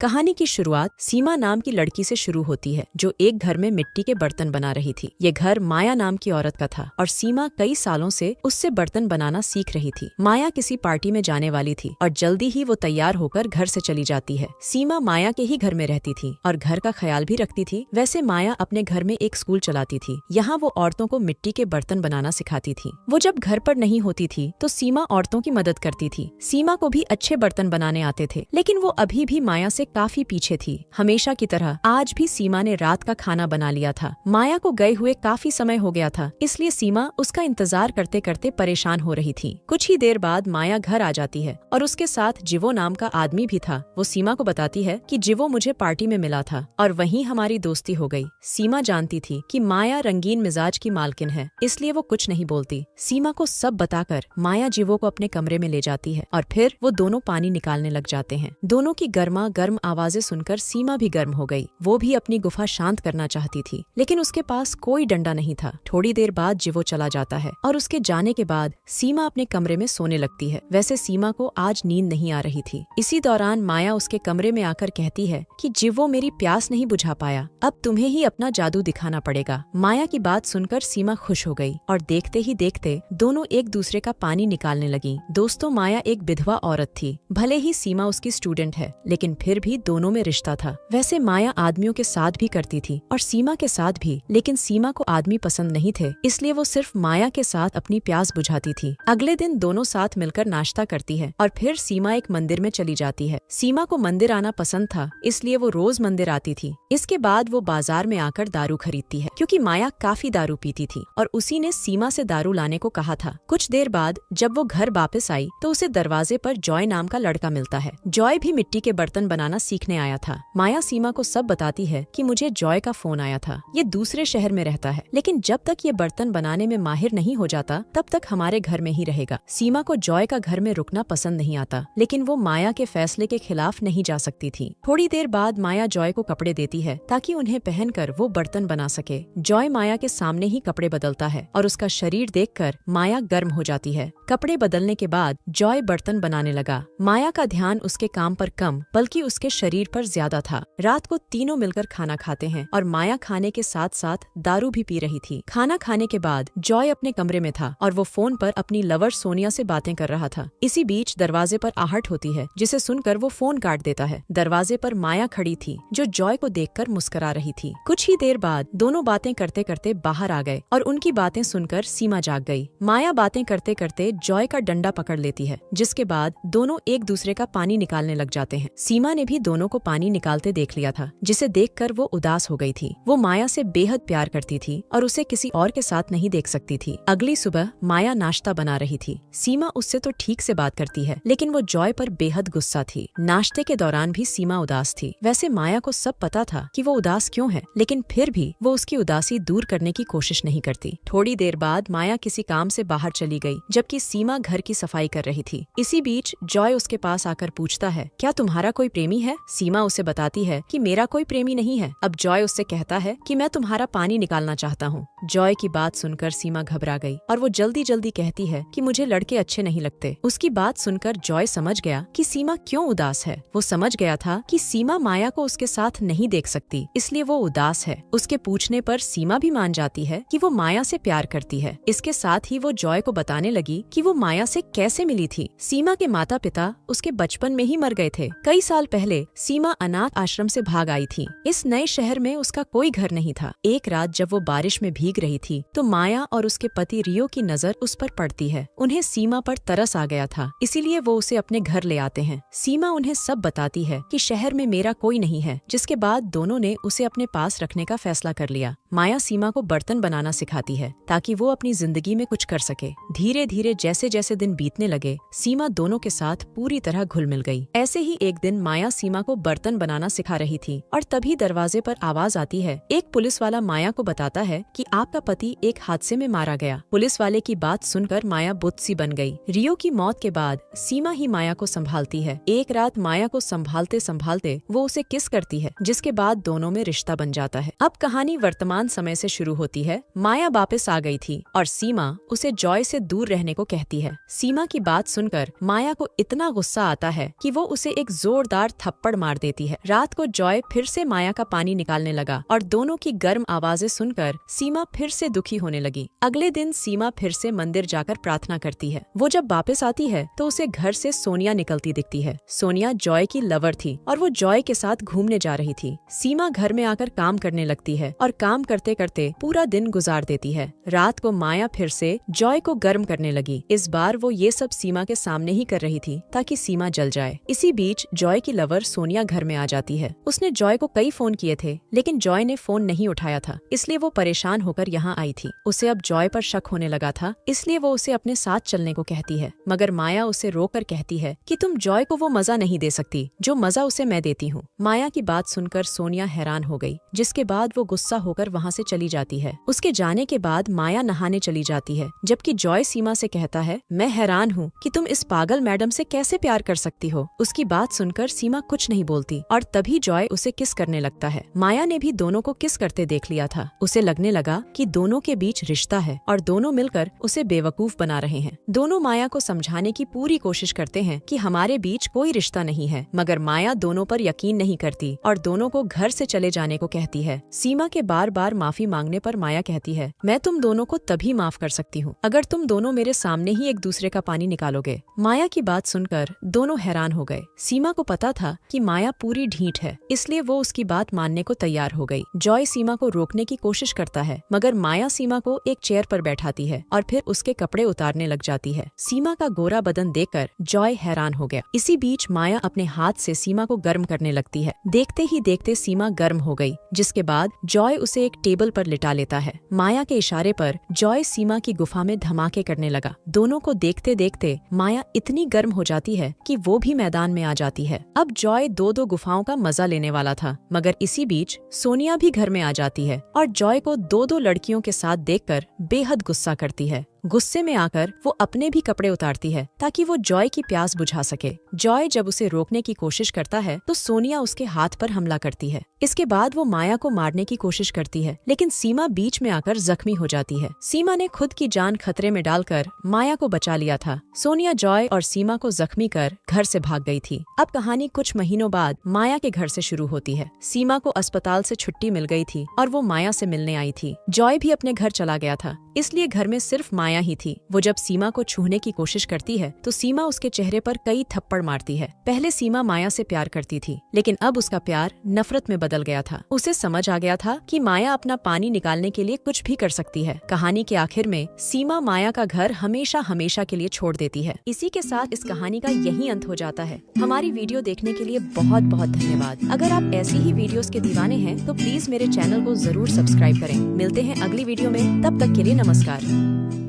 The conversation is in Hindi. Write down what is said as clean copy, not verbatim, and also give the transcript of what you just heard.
कहानी की शुरुआत सीमा नाम की लड़की से शुरू होती है, जो एक घर में मिट्टी के बर्तन बना रही थी। ये घर माया नाम की औरत का था और सीमा कई सालों से उससे बर्तन बनाना सीख रही थी। माया किसी पार्टी में जाने वाली थी और जल्दी ही वो तैयार होकर घर से चली जाती है। सीमा माया के ही घर में रहती थी और घर का ख्याल भी रखती थी। वैसे माया अपने घर में एक स्कूल चलाती थी। यहाँ वो औरतों को मिट्टी के बर्तन बनाना सिखाती थी। वो जब घर पर नहीं होती थी तो सीमा औरतों की मदद करती थी। सीमा को भी अच्छे बर्तन बनाने आते थे, लेकिन वो अभी भी माया से काफी पीछे थी। हमेशा की तरह आज भी सीमा ने रात का खाना बना लिया था। माया को गए हुए काफी समय हो गया था, इसलिए सीमा उसका इंतजार करते करते परेशान हो रही थी। कुछ ही देर बाद माया घर आ जाती है और उसके साथ जिवो नाम का आदमी भी था। वो सीमा को बताती है कि जिवो मुझे पार्टी में मिला था और वहीं हमारी दोस्ती हो गई। सीमा जानती थी कि माया रंगीन मिजाज की मालकिन है, इसलिए वो कुछ नहीं बोलती। सीमा को सब बताकर माया जिवो को अपने कमरे में ले जाती है और फिर वो दोनों पानी निकालने लग जाते हैं। दोनों की गर्मा गर्म आवाजें सुनकर सीमा भी गर्म हो गई। वो भी अपनी गुफा शांत करना चाहती थी, लेकिन उसके पास कोई डंडा नहीं था। थोड़ी देर बाद जिवो चला जाता है और उसके जाने के बाद सीमा अपने कमरे में सोने लगती है। वैसे सीमा को आज नींद नहीं आ रही थी। इसी दौरान माया उसके कमरे में आकर कहती है कि जिवो मेरी प्यास नहीं बुझा पाया, अब तुम्हें ही अपना जादू दिखाना पड़ेगा। माया की बात सुनकर सीमा खुश हो गई और देखते ही देखते दोनों एक दूसरे का पानी निकालने लगी। दोस्तों, माया एक विधवा औरत थी। भले ही सीमा उसकी स्टूडेंट है, लेकिन फिर भी दोनों में रिश्ता था। वैसे माया आदमियों के साथ भी करती थी और सीमा के साथ भी, लेकिन सीमा को आदमी पसंद नहीं थे, इसलिए वो सिर्फ माया के साथ अपनी प्यास बुझाती थी। अगले दिन दोनों साथ मिलकर नाश्ता करती है और फिर सीमा एक मंदिर में चली जाती है। सीमा को मंदिर आना पसंद था, इसलिए वो रोज मंदिर आती थी। इसके बाद वो बाजार में आकर दारू खरीदती है, क्योंकि माया काफी दारू पीती थी और उसी ने सीमा से दारू लाने को कहा था। कुछ देर बाद जब वो घर वापस आई तो उसे दरवाजे पर जॉय नाम का लड़का मिलता है। जॉय भी मिट्टी के बर्तन बनाना सीखने आया था। माया सीमा को सब बताती है कि मुझे जॉय का फोन आया था। ये दूसरे शहर में रहता है, लेकिन जब तक ये बर्तन बनाने में माहिर नहीं हो जाता तब तक हमारे घर में ही रहेगा। सीमा को जॉय का घर में रुकना पसंद नहीं आता, लेकिन वो माया के फैसले के खिलाफ नहीं जा सकती थी। थोड़ी देर बाद माया जॉय को कपड़े देती है ताकि उन्हें पहनकर वो बर्तन बना सके। जॉय माया के सामने ही कपड़े बदलता है और उसका शरीर देखकर माया गर्म हो जाती है। कपड़े बदलने के बाद जॉय बर्तन बनाने लगा। माया का ध्यान उसके काम पर कम बल्कि उसके शरीर पर ज्यादा था। रात को तीनों मिलकर खाना खाते हैं और माया खाने के साथ साथ दारू भी पी रही थी। खाना खाने के बाद जॉय अपने कमरे में था और वो फोन पर अपनी लवर सोनिया से बातें कर रहा था। इसी बीच दरवाजे पर आहट होती है, जिसे सुनकर वो फोन काट देता है। दरवाजे पर माया खड़ी थी, जो जॉय को देखकर मुस्कुरा रही थी। कुछ ही देर बाद दोनों बातें करते करते बाहर आ गए और उनकी बातें सुनकर सीमा जाग गई। माया बातें करते करते जॉय का डंडा पकड़ लेती है, जिसके बाद दोनों एक दूसरे का पानी निकालने लग जाते हैं। सीमा ने भी दोनों को पानी निकालते देख लिया था, जिसे देखकर वो उदास हो गई थी। वो माया से बेहद प्यार करती थी और उसे किसी और के साथ नहीं देख सकती थी। अगली सुबह माया नाश्ता बना रही थी। सीमा उससे तो ठीक से बात करती है, लेकिन वो जॉय पर बेहद गुस्सा थी। नाश्ते के दौरान भी सीमा उदास थी। वैसे माया को सब पता था कि वो उदास क्यों है, लेकिन फिर भी वो उसकी उदासी दूर करने की कोशिश नहीं करती। थोड़ी देर बाद माया किसी काम से बाहर चली गई, जबकि सीमा घर की सफाई कर रही थी। इसी बीच जॉय उसके पास आकर पूछता है, क्या तुम्हारा कोई प्रेमी है? सीमा उसे बताती है कि मेरा कोई प्रेमी नहीं है। अब जॉय उससे कहता है कि मैं तुम्हारा पानी निकालना चाहता हूँ। जॉय की बात सुनकर सीमा घबरा गई और वो जल्दी जल्दी कहती है कि मुझे लड़के अच्छे नहीं लगते। उसकी बात सुनकर जॉय समझ गया कि सीमा क्यों उदास है। वो समझ गया था कि सीमा माया को उसके साथ नहीं देख सकती, इसलिए वो उदास है। उसके पूछने पर सीमा भी मान जाती है कि वो माया से प्यार करती है। इसके साथ ही वो जॉय को बताने लगी कि वो माया से कैसे मिली थी। सीमा के माता पिता उसके बचपन में ही मर गए थे। कई साल पहले सीमा अनाथ आश्रम से भाग आई थी। इस नए शहर में उसका कोई घर नहीं था। एक रात जब वो बारिश में भीग रही थी तो माया और उसके पति रियो की नजर उस पर पड़ती है। उन्हें सीमा पर तरस आ गया था, इसीलिए वो उसे अपने घर ले आते हैं। सीमा उन्हें सब बताती है कि शहर में मेरा कोई नहीं है, जिसके बाद दोनों ने उसे अपने पास रखने का फैसला कर लिया। माया सीमा को बर्तन बनाना सिखाती है ताकि वो अपनी जिंदगी में कुछ कर सके। धीरे धीरे जैसे जैसे दिन बीतने लगे, सीमा दोनों के साथ पूरी तरह घुल मिल गई। ऐसे ही एक दिन माया सीमा को बर्तन बनाना सिखा रही थी और तभी दरवाजे पर आवाज आती है। एक पुलिस वाला माया को बताता है कि आपका पति एक हादसे में मारा गया। पुलिस वाले की बात सुनकर माया बुत सी बन गई। रियो की मौत के बाद सीमा ही माया को संभालती है। एक रात माया को संभालते संभालते वो उसे किस करती है, जिसके बाद दोनों में रिश्ता बन जाता है। अब कहानी वर्तमान समय से शुरू होती है। माया वापस आ गई थी और सीमा उसे जॉय से दूर रहने को कहती है। सीमा की बात सुनकर माया को इतना गुस्सा आता है कि वो उसे एक जोरदार थप्पड़ थप्पड़ मार देती है। रात को जॉय फिर से माया का पानी निकालने लगा और दोनों की गर्म आवाजें सुनकर सीमा फिर से दुखी होने लगी। अगले दिन सीमा फिर से मंदिर जाकर प्रार्थना करती है। वो जब वापस आती है तो उसे घर से सोनिया निकलती दिखती है। सोनिया जॉय की लवर थी और वो जॉय के साथ घूमने जा रही थी। सीमा घर में आकर काम करने लगती है और काम करते करते पूरा दिन गुजार देती है। रात को माया फिर से जॉय को गर्म करने लगी। इस बार वो ये सब सीमा के सामने ही कर रही थी ताकि सीमा जल जाए। इसी बीच जॉय की लवर सोनिया घर में आ जाती है। उसने जॉय को कई फोन किए थे लेकिन जॉय ने फोन नहीं उठाया था, इसलिए वो परेशान होकर यहाँ आई थी। उसे अब जॉय पर शक होने लगा था, इसलिए वो उसे अपने साथ चलने को कहती है, मगर माया उसे रोककर कहती है कि तुम जॉय को वो मजा नहीं दे सकती जो मजा उसे मैं देती हूँ। माया की बात सुनकर सोनिया हैरान हो गई, जिसके बाद वो गुस्सा होकर वहाँ से चली जाती है। उसके जाने के बाद माया नहाने चली जाती है, जबकि जॉय सीमा से कहता है, मैं हैरान हूँ कि तुम इस पागल मैडम से कैसे प्यार कर सकती हो। उसकी बात सुनकर सीमा कुछ नहीं बोलती और तभी जॉय उसे किस करने लगता है। माया ने भी दोनों को किस करते देख लिया था। उसे लगने लगा कि दोनों के बीच रिश्ता है और दोनों मिलकर उसे बेवकूफ बना रहे हैं। दोनों माया को समझाने की पूरी कोशिश करते हैं कि हमारे बीच कोई रिश्ता नहीं है, मगर माया दोनों पर यकीन नहीं करती और दोनों को घर से चले जाने को कहती है। सीमा के बार बार माफी मांगने पर माया कहती है, मैं तुम दोनों को तभी माफ कर सकती हूँ अगर तुम दोनों मेरे सामने ही एक दूसरे का पानी निकालोगे। माया की बात सुनकर दोनों हैरान हो गए। सीमा को पता था कि माया पूरी ढीठ है, इसलिए वो उसकी बात मानने को तैयार हो गई। जॉय सीमा को रोकने की कोशिश करता है, मगर माया सीमा को एक चेयर पर बैठाती है और फिर उसके कपड़े उतारने लग जाती है। सीमा का गोरा बदन देखकर जॉय हैरान हो गया। इसी बीच माया अपने हाथ से सीमा को गर्म करने लगती है। देखते ही देखते सीमा गर्म हो गई, जिसके बाद जॉय उसे एक टेबल पर लिटा लेता है। माया के इशारे पर जॉय सीमा की गुफा में धमाके करने लगा। दोनों को देखते देखते माया इतनी गर्म हो जाती है कि वो भी मैदान में आ जाती है। अब जॉय दो गुफाओं का मजा लेने वाला था, मगर इसी बीच सोनिया भी घर में आ जाती है और जॉय को दो लड़कियों के साथ देखकर बेहद गुस्सा करती है। गुस्से में आकर वो अपने भी कपड़े उतारती है ताकि वो जॉय की प्यास बुझा सके। जॉय जब उसे रोकने की कोशिश करता है तो सोनिया उसके हाथ पर हमला करती है। इसके बाद वो माया को मारने की कोशिश करती है, लेकिन सीमा बीच में आकर जख्मी हो जाती है। सीमा ने खुद की जान खतरे में डालकर माया को बचा लिया था। सोनिया जॉय और सीमा को जख्मी कर घर से भाग गई थी। अब कहानी कुछ महीनों बाद माया के घर से शुरू होती है। सीमा को अस्पताल से छुट्टी मिल गई थी और वो माया से मिलने आई थी। जॉय भी अपने घर चला गया था, इसलिए घर में सिर्फ माया ही थी। वो जब सीमा को छूने की कोशिश करती है तो सीमा उसके चेहरे पर कई थप्पड़ मारती है। पहले सीमा माया से प्यार करती थी, लेकिन अब उसका प्यार नफरत में बदल गया था। उसे समझ आ गया था कि माया अपना पानी निकालने के लिए कुछ भी कर सकती है। कहानी के आखिर में सीमा माया का घर हमेशा हमेशा के लिए छोड़ देती है। इसी के साथ इस कहानी का यही अंत हो जाता है। हमारी वीडियो देखने के लिए बहुत बहुत धन्यवाद। अगर आप ऐसी ही वीडियोस के दीवाने हैं तो प्लीज मेरे चैनल को जरूर सब्सक्राइब करें। मिलते हैं अगली वीडियो में, तब तक के लिए नमस्कार।